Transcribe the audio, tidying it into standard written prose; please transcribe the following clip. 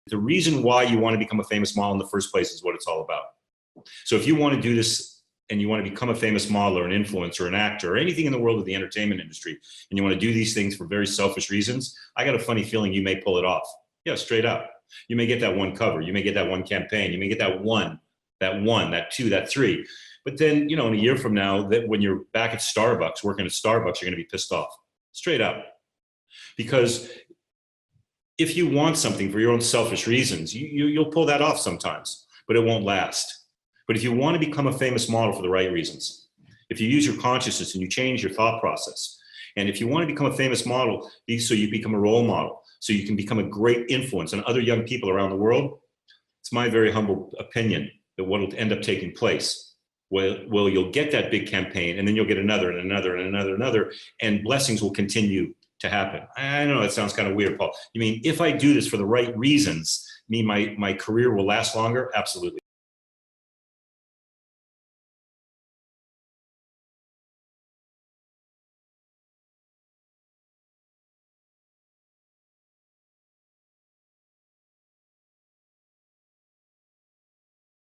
The reason why you want to become a famous model in the first place is what it's all about. So if you want to do this and you want to become a famous model or an influencer or an actor or anything in the world of the entertainment industry, and you want to do these things for very selfish reasons, I got a funny feeling you may pull it off. Yeah, straight up. You may get that one cover, you may get that one campaign, you may get that one, that two, that three. But then, in a year from now, that when you're back at Starbucks, working at Starbucks, you're going to be pissed off, straight up. Because if you want something for your own selfish reasons, you'll pull that off sometimes, but it won't last. But if you want to become a famous model for the right reasons, if you use your consciousness and you change your thought process, and if you want to become a famous model, so you become a role model, so you can become a great influence on other young people around the world, it's my very humble opinion that what will end up taking place, well, you'll get that big campaign, and then you'll get another and another and another and another, and blessings will continue to happen. I know it sounds kind of weird, Paul. You mean if I do this for the right reasons, my career will last longer? Absolutely.